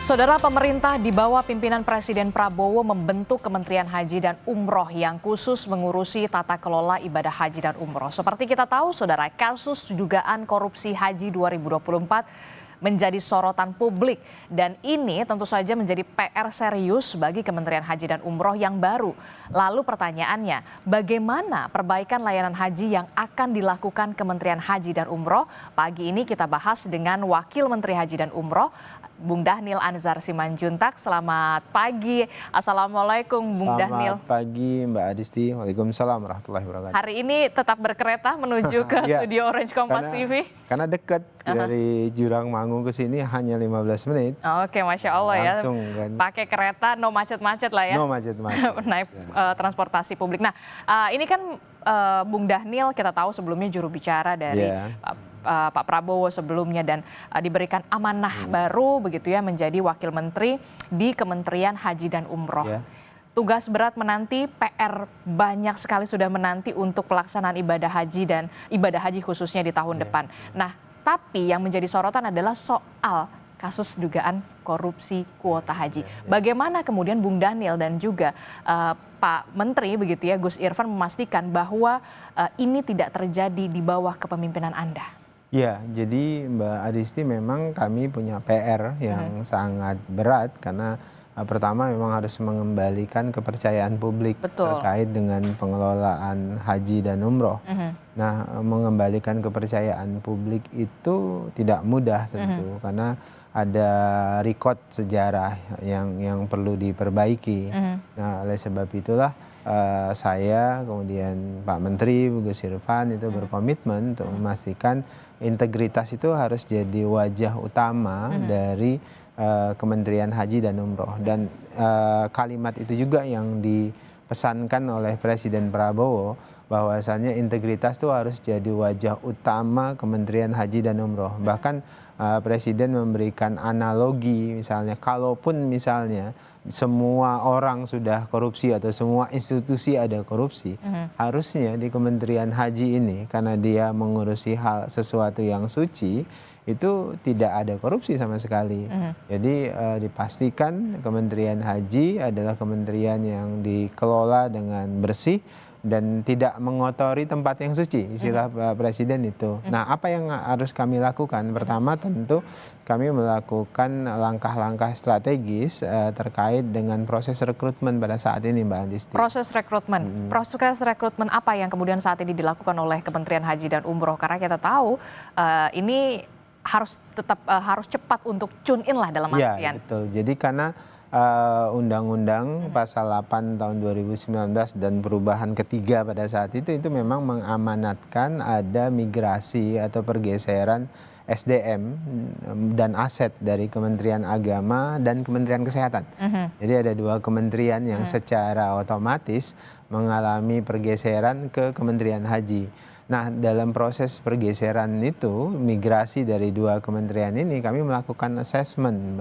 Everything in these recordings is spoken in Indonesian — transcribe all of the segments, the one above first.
Saudara, pemerintah di bawah pimpinan Presiden Prabowo membentuk Kementerian Haji dan Umroh yang khusus mengurusi tata kelola ibadah haji dan umroh. Seperti kita tahu, saudara, kasus dugaan korupsi haji 2024 menjadi sorotan publik. Dan ini tentu saja menjadi PR serius bagi Kementerian Haji dan Umroh yang baru. Lalu pertanyaannya, bagaimana perbaikan layanan haji yang akan dilakukan Kementerian Haji dan Umroh? Pagi ini kita bahas dengan Wakil Menteri Haji dan Umroh, Bung Dhanil Anzar Simanjuntak. Selamat pagi. Assalamualaikum Bung Dhanil. Selamat pagi Mbak Adisti. Waalaikumsalam warahmatullahi wabarakatuh. Hari ini tetap berkereta menuju ke studio Orange Kompas TV. Karena dekat dari Jurang Mangu ke sini hanya 15 menit. Oke, Masya Allah ya. Langsung kan. Pakai kereta, no macet-macet lah ya. No macet-macet. Naik transportasi publik. Nah, ini kan Bung Dhanil kita tahu sebelumnya juru bicara dari Pak Prabowo sebelumnya dan diberikan amanah baru begitu ya menjadi wakil menteri di Kementerian Haji dan Umroh. Tugas berat menanti, PR banyak sekali sudah menanti untuk pelaksanaan ibadah haji dan ibadah haji khususnya di tahun depan. Nah, tapi yang menjadi sorotan adalah soal kasus dugaan korupsi kuota haji. Bagaimana kemudian Bung Dhanil dan juga Pak Menteri begitu ya Gus Irfan memastikan bahwa ini tidak terjadi di bawah kepemimpinan Anda? Ya, jadi Mbak Adisti memang kami punya PR yang sangat berat karena pertama memang harus mengembalikan kepercayaan publik terkait dengan pengelolaan haji dan umroh. Nah, mengembalikan kepercayaan publik itu tidak mudah tentu karena ada record sejarah yang perlu diperbaiki. Nah, oleh sebab itulah saya kemudian Pak Menteri Gus Irfan itu berkomitmen untuk memastikan integritas itu harus jadi wajah utama dari Kementerian Haji dan Umroh. Dan kalimat itu juga yang dipesankan oleh Presiden Prabowo bahwasannya integritas itu harus jadi wajah utama Kementerian Haji dan Umroh. Bahkan Presiden memberikan analogi misalnya kalaupun misalnya semua orang sudah korupsi atau semua institusi ada korupsi, harusnya di Kementerian Haji ini karena dia mengurusi hal sesuatu yang suci itu tidak ada korupsi sama sekali. Jadi dipastikan Kementerian Haji adalah kementerian yang dikelola dengan bersih dan tidak mengotori tempat yang suci, istilah Pak Presiden itu. Nah, apa yang harus kami lakukan? Pertama tentu kami melakukan langkah-langkah strategis terkait dengan proses rekrutmen pada saat ini, Mbak Adisti. Proses rekrutmen apa yang kemudian saat ini dilakukan oleh Kementerian Haji dan Umroh? Karena kita tahu ini harus cepat untuk tune in lah dalam artian. Iya, betul. Jadi karena Undang-Undang Pasal 8 tahun 2019 dan perubahan ketiga pada saat itu memang mengamanatkan ada migrasi atau pergeseran SDM dan aset dari Kementerian Agama dan Kementerian Kesehatan. Jadi ada dua kementerian yang secara otomatis mengalami pergeseran ke Kementerian Haji. Nah, dalam proses pergeseran itu, migrasi dari dua kementerian ini kami melakukan assessment,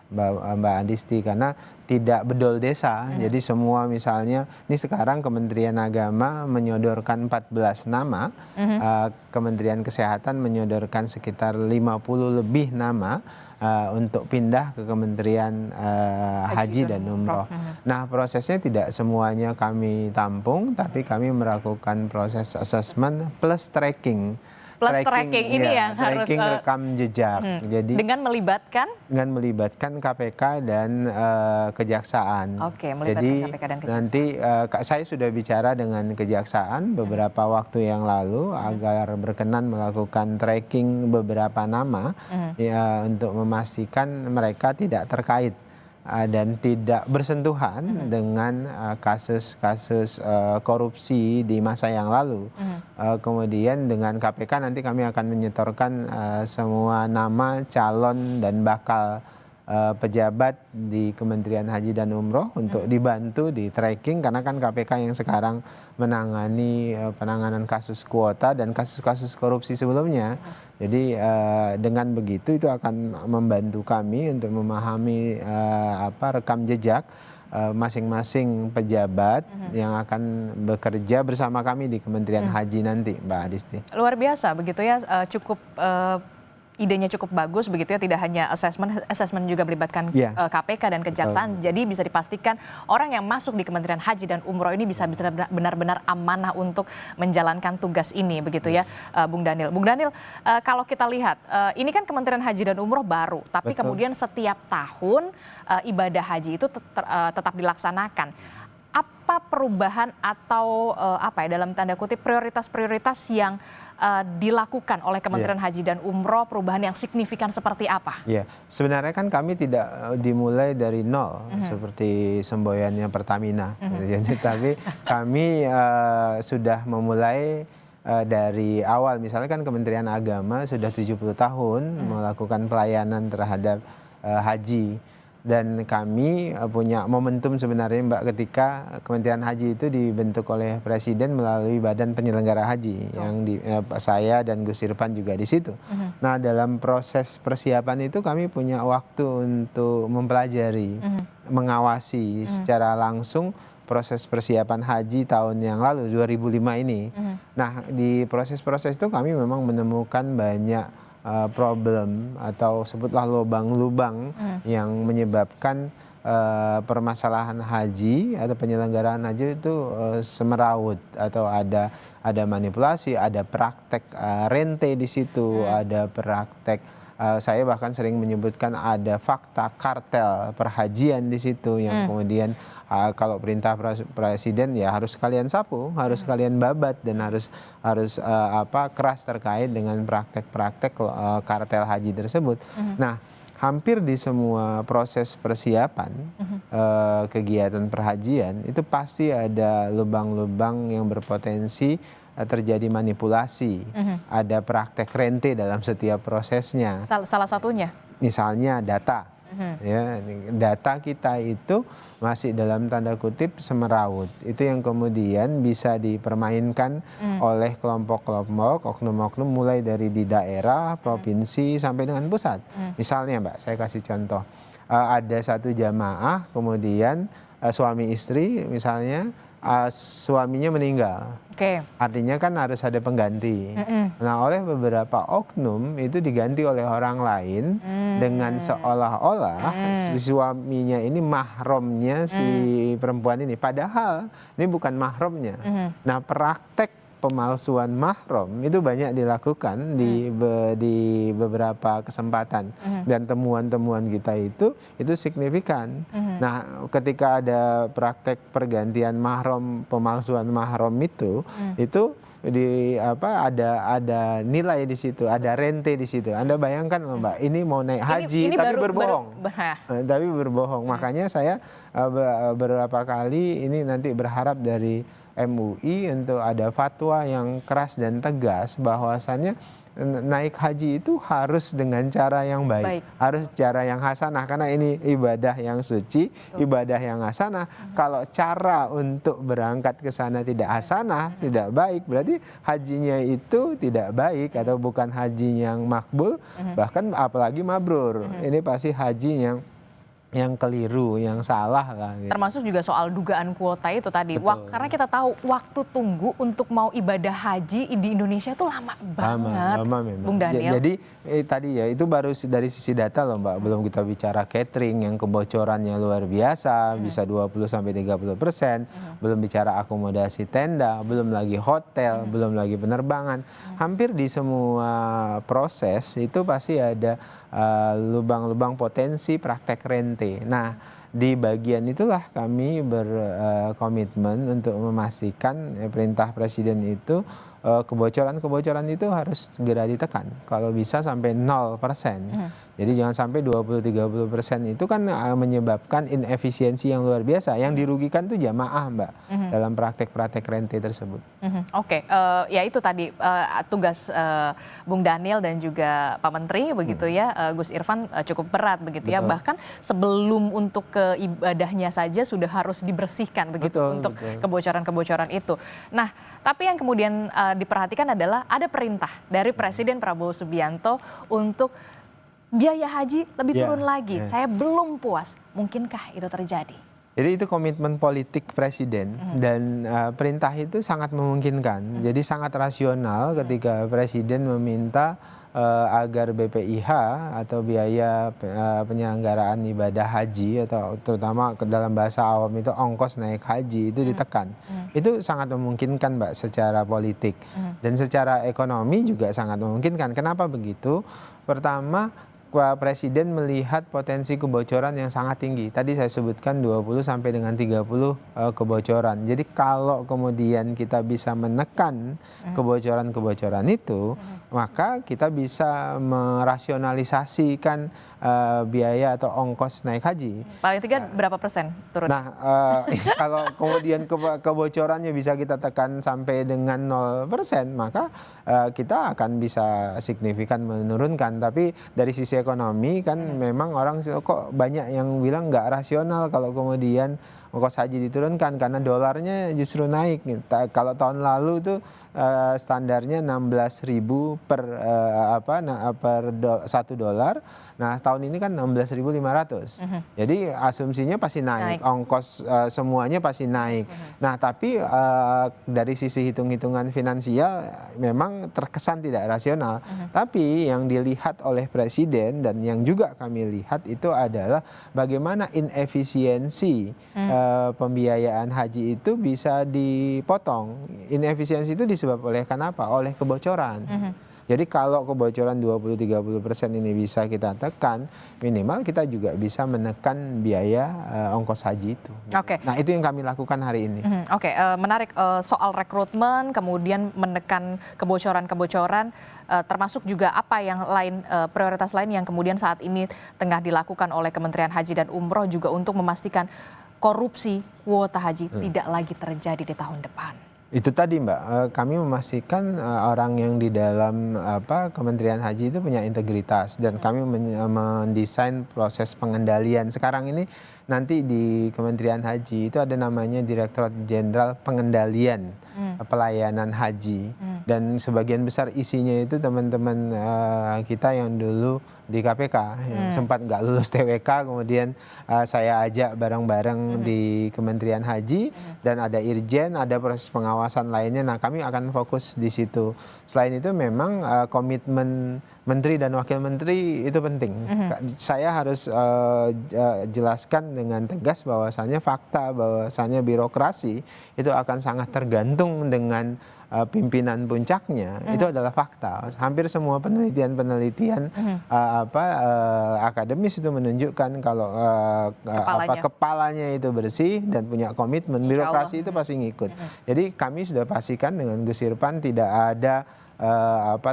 Mbak Adisti, karena tidak bedol desa. Jadi semua misalnya, ini sekarang Kementerian Agama menyodorkan 14 nama, Kementerian Kesehatan menyodorkan sekitar 50 lebih nama untuk pindah ke Kementerian Haji dan Umroh. Nah, prosesnya tidak semuanya kami tampung, tapi kami melakukan proses assessment plus tracking. Tracking ini yang harus rekam jejak. Jadi dengan melibatkan KPK dan kejaksaan. Oke, melibatkan jadi KPK dan kejaksaan. Nanti saya sudah bicara dengan kejaksaan beberapa waktu yang lalu agar berkenan melakukan tracking beberapa nama untuk memastikan mereka tidak terkait dan tidak bersentuhan dengan kasus-kasus korupsi di masa yang lalu. Kemudian dengan KPK nanti kami akan menyetorkan semua nama calon dan bakal pejabat di Kementerian Haji dan Umroh untuk dibantu di tracking karena kan KPK yang sekarang menangani penanganan kasus kuota dan kasus-kasus korupsi sebelumnya. Jadi dengan begitu itu akan membantu kami untuk memahami rekam jejak masing-masing pejabat yang akan bekerja bersama kami di Kementerian Haji nanti, Mbak Adisti. Luar biasa begitu ya, cukup idenya cukup bagus begitu ya, tidak hanya assessment juga melibatkan KPK dan Kejaksaan. Jadi bisa dipastikan orang yang masuk di Kementerian Haji dan Umroh ini bisa benar-benar amanah untuk menjalankan tugas ini begitu ya, Bung Daniel. Bung Daniel, kalau kita lihat ini kan Kementerian Haji dan Umroh baru, tapi kemudian setiap tahun ibadah haji itu tetap dilaksanakan. Apa perubahan atau dalam tanda kutip prioritas-prioritas yang dilakukan oleh Kementerian Haji dan Umroh, perubahan yang signifikan seperti apa? Ya, sebenarnya kan kami tidak dimulai dari nol seperti semboyannya Pertamina, tapi kami sudah memulai dari awal. Misalnya kan Kementerian Agama sudah 70 tahun melakukan pelayanan terhadap haji. Dan kami punya momentum sebenarnya Mbak, ketika Kementerian Haji itu dibentuk oleh Presiden melalui Badan Penyelenggara Haji yang saya dan Gus Irfan juga di situ. Nah, dalam proses persiapan itu kami punya waktu untuk mempelajari, mengawasi secara langsung proses persiapan haji tahun yang lalu 2005 ini. Nah, di proses-proses itu kami memang menemukan banyak problem atau sebutlah lubang-lubang yang menyebabkan permasalahan haji atau penyelenggaraan haji itu semeraut, atau ada manipulasi, ada praktek rente di situ, ada praktek saya bahkan sering menyebutkan ada fakta kartel perhajian di situ yang kemudian kalau perintah Presiden ya harus kalian sapu, harus kalian babat, dan harus keras terkait dengan praktek-praktek kartel haji tersebut. Nah, hampir di semua proses persiapan kegiatan perhajian itu pasti ada lubang-lubang yang berpotensi terjadi manipulasi, ada praktek rente dalam setiap prosesnya. Salah satunya? Misalnya data. Ya, data kita itu masih dalam tanda kutip semeraut. Itu yang kemudian bisa dipermainkan oleh kelompok-kelompok, oknum-oknum, mulai dari di daerah, provinsi, sampai dengan pusat. Misalnya Mbak, saya kasih contoh. Ada satu jamaah, kemudian suami istri misalnya, suaminya meninggal. Artinya kan harus ada pengganti. Nah, oleh beberapa oknum itu diganti oleh orang lain dengan seolah-olah si suaminya ini mahromnya si perempuan ini. Padahal ini bukan mahromnya. Nah, praktek pemalsuan mahrom itu banyak dilakukan di beberapa kesempatan, dan temuan-temuan kita itu signifikan. Nah, ketika ada praktek pergantian mahrom, pemalsuan mahrom itu ada nilai di situ, ada rente di situ. Anda bayangkan Mbak, ini mau naik haji tapi berbohong. Tapi berbohong. Makanya saya beberapa kali ini nanti berharap dari MUI untuk ada fatwa yang keras dan tegas bahwasannya naik haji itu harus dengan cara yang baik. Harus cara yang hasanah, karena ini ibadah yang suci, ibadah yang hasanah. Kalau cara untuk berangkat ke sana tidak hasanah, tidak baik, berarti hajinya itu tidak baik atau bukan haji yang makbul, bahkan apalagi mabrur. Ini pasti haji yang keliru, yang salah lah. Gitu. Termasuk juga soal dugaan kuota itu tadi. Karena kita tahu waktu tunggu untuk mau ibadah haji di Indonesia itu lama banget. Lama memang. Bung Daniel. Jadi tadi ya, itu baru dari sisi data loh Mbak. Belum kita bicara catering yang kebocorannya luar biasa, bisa 20-30%. Belum bicara akomodasi tenda, belum lagi hotel, belum lagi penerbangan. Hampir di semua proses itu pasti ada lubang-lubang potensi praktek rente. Nah, di bagian itulah kami berkomitmen untuk memastikan perintah Presiden itu kebocoran-kebocoran itu harus segera ditekan. Kalau bisa sampai 0%. Jadi jangan sampai 20-30% itu kan menyebabkan inefisiensi yang luar biasa. Yang dirugikan tuh jamaah Mbak dalam praktek-praktek rente tersebut. Ya itu tadi tugas Bung Daniel dan juga Pak Menteri begitu ya, Gus Irfan cukup berat begitu ya. Bahkan sebelum untuk ke ibadahnya saja sudah harus dibersihkan begitu untuk kebocoran-kebocoran itu. Nah, tapi yang kemudian diperhatikan adalah ada perintah dari Presiden Prabowo Subianto untuk biaya haji lebih turun lagi. Saya belum puas. Mungkinkah itu terjadi? Jadi itu komitmen politik Presiden dan perintah itu sangat memungkinkan. Jadi sangat rasional ketika Presiden meminta agar BPIH atau biaya penyelenggaraan ibadah haji atau terutama dalam bahasa awam itu ongkos naik haji itu ditekan. Itu sangat memungkinkan Mbak secara politik dan secara ekonomi juga sangat memungkinkan. Kenapa begitu? Pertama, Presiden melihat potensi kebocoran yang sangat tinggi. Tadi saya sebutkan 20 sampai dengan 30 kebocoran. Jadi kalau kemudian kita bisa menekan kebocoran-kebocoran itu, maka kita bisa merasionalisasikan biaya atau ongkos naik haji. Paling tidak berapa persen turun? Nah, kalau kemudian kebocorannya bisa kita tekan sampai dengan 0%, maka kita akan bisa signifikan menurunkan. Tapi dari sisi ekonomi kan memang orang kok banyak yang bilang nggak rasional kalau kemudian ongkos haji diturunkan karena dolarnya justru naik. Kalau tahun lalu tuh standarnya 16.000 per $1. Nah, tahun ini kan 16.500. Jadi asumsinya pasti naik. Ongkos semuanya pasti naik. Nah, tapi dari sisi hitung-hitungan finansial memang terkesan tidak rasional. Tapi yang dilihat oleh Presiden dan yang juga kami lihat itu adalah bagaimana inefisiensi pembiayaan haji itu bisa dipotong. Inefisiensi itu disebabkan oleh kenapa? Oleh kebocoran. Jadi kalau kebocoran 20-30% ini bisa kita tekan, minimal kita juga bisa menekan biaya ongkos haji itu. Oke. Nah, itu yang kami lakukan hari ini. Oke, menarik soal rekrutmen, kemudian menekan kebocoran-kebocoran, termasuk juga apa yang lain, prioritas lain yang kemudian saat ini tengah dilakukan oleh Kementerian Haji dan Umroh juga untuk memastikan korupsi kuota haji tidak lagi terjadi di tahun depan. Itu tadi Mbak, kami memastikan orang yang di dalam Kementerian Haji itu punya integritas dan kami mendesain proses pengendalian. Sekarang ini nanti di Kementerian Haji itu ada namanya Direktorat Jenderal Pengendalian Pelayanan Haji dan sebagian besar isinya itu teman-teman kita yang dulu di KPK yang sempat nggak lulus TWK, kemudian saya ajak bareng-bareng di Kementerian Haji dan ada Irjen, ada proses pengawasan lainnya. Nah, kami akan fokus di situ. Selain itu memang komitmen Menteri dan Wakil Menteri itu penting. Saya harus jelaskan dengan tegas bahwasannya fakta bahwasannya birokrasi itu akan sangat tergantung dengan pimpinan puncaknya. Itu adalah fakta. Hampir semua penelitian-penelitian akademis itu menunjukkan kalau kepalanya itu bersih dan punya komitmen, birokrasi itu pasti ngikut. Jadi kami sudah pastikan dengan Gus Irfan tidak ada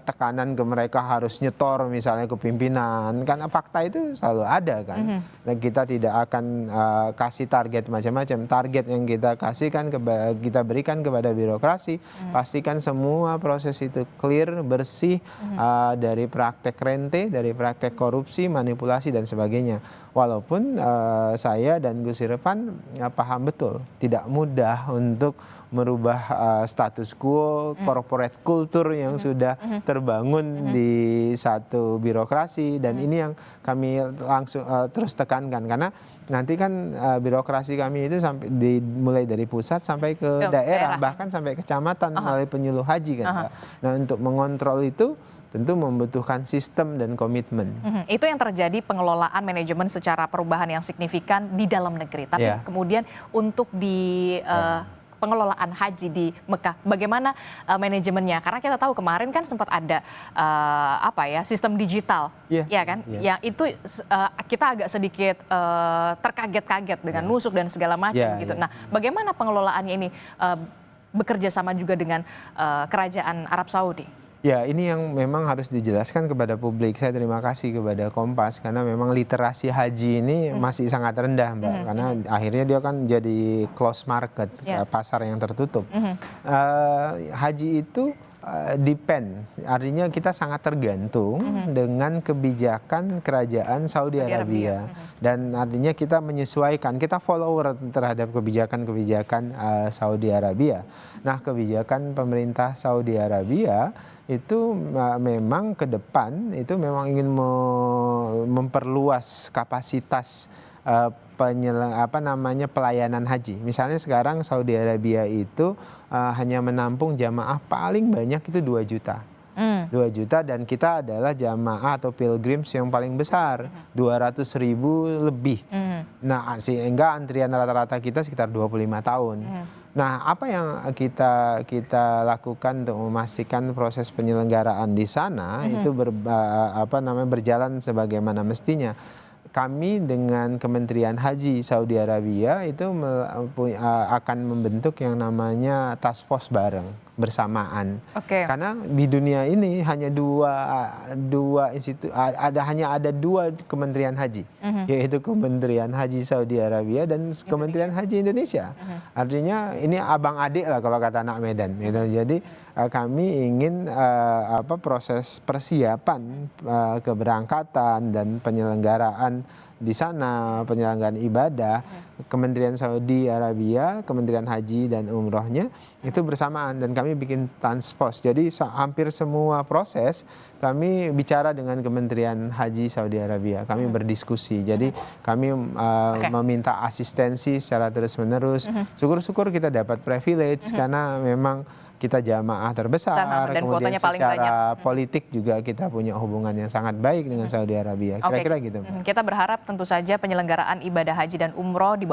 tekanan ke mereka harus nyetor misalnya ke pimpinan, karena fakta itu selalu ada kan. Dan kita tidak akan kasih target macam-macam. Target yang kita kasihkan kita berikan kepada birokrasi, pastikan semua proses itu clear, bersih dari praktek rente, dari praktek korupsi, manipulasi dan sebagainya. Walaupun saya dan Gus Irfan paham betul tidak mudah untuk merubah status quo, corporate culture yang sudah terbangun di satu birokrasi, dan ini yang kami langsung terus tekankan karena nanti kan birokrasi kami itu mulai dari pusat sampai ke daerah, bahkan sampai kecamatan melalui penyuluh haji kan. Nah, untuk mengontrol itu tentu membutuhkan sistem dan komitmen. Itu yang terjadi pengelolaan manajemen secara perubahan yang signifikan di dalam negeri. Tapi kemudian untuk di pengelolaan haji di Mekah, bagaimana manajemennya? Karena kita tahu kemarin kan sempat ada sistem digital, ya kan? Yang itu kita agak sedikit terkaget-kaget dengan nusuk dan segala macam gitu. Nah, bagaimana pengelolaannya ini bekerja sama juga dengan kerajaan Arab Saudi? Ya, ini yang memang harus dijelaskan kepada publik. Saya terima kasih kepada Kompas karena memang literasi haji ini masih sangat rendah, Mbak. Karena akhirnya dia kan jadi close market, pasar yang tertutup. Haji itu depend, artinya kita sangat tergantung dengan kebijakan kerajaan Saudi Arabia. Dan artinya kita menyesuaikan, kita follower terhadap kebijakan-kebijakan Saudi Arabia. Nah, kebijakan pemerintah Saudi Arabia itu memang ke depan itu memang ingin memperluas kapasitas pelayanan haji. Misalnya sekarang Saudi Arabia itu hanya menampung jamaah paling banyak itu 2 juta. 2 juta, dan kita adalah jamaah atau pilgrims yang paling besar, 200.000 lebih. Nah, sehingga antrian rata-rata kita sekitar 25 tahun. Nah, apa yang kita lakukan untuk memastikan proses penyelenggaraan di sana itu berjalan sebagaimana mestinya. Kami dengan Kementerian Haji Saudi Arabia itu akan membentuk yang namanya task force bareng bersamaan. Karena di dunia ini hanya dua institusi, hanya ada 2 Kementerian Haji, yaitu Kementerian Haji Saudi Arabia dan Kementerian Haji Indonesia. Artinya ini abang adik lah kalau kata anak Medan. Gitu. Jadi kami ingin proses persiapan keberangkatan dan penyelenggaraan di sana, penyelenggaraan ibadah, Kementerian Saudi Arabia, Kementerian Haji dan Umrohnya itu bersamaan, dan kami bikin task force. Jadi hampir semua proses kami bicara dengan Kementerian Haji Saudi Arabia, kami berdiskusi. Jadi kami meminta asistensi secara terus-menerus. Syukur-syukur kita dapat privilege karena memang kita jamaah terbesar, dan kemudian secara banyak. Politik juga kita punya hubungan yang sangat baik dengan Saudi Arabia. Kira-kira gitu. Kita berharap tentu saja penyelenggaraan ibadah haji dan umroh di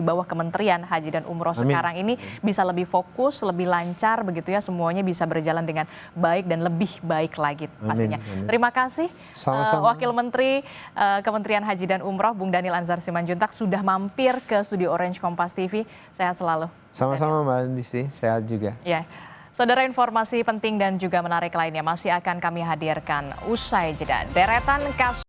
bawah Kementerian Haji dan Umroh sekarang ini bisa lebih fokus, lebih lancar begitu ya, semuanya bisa berjalan dengan baik dan lebih baik lagi pastinya. Terima kasih Wakil Menteri Kementerian Haji dan Umroh Bung Daniel Anzar Simanjuntak sudah mampir ke studio Orange Kompas TV. Sehat selalu. Sama-sama Mbak Disti, sehat juga. Ya, saudara, informasi penting dan juga menarik lainnya masih akan kami hadirkan usai jeda. Deretan kasus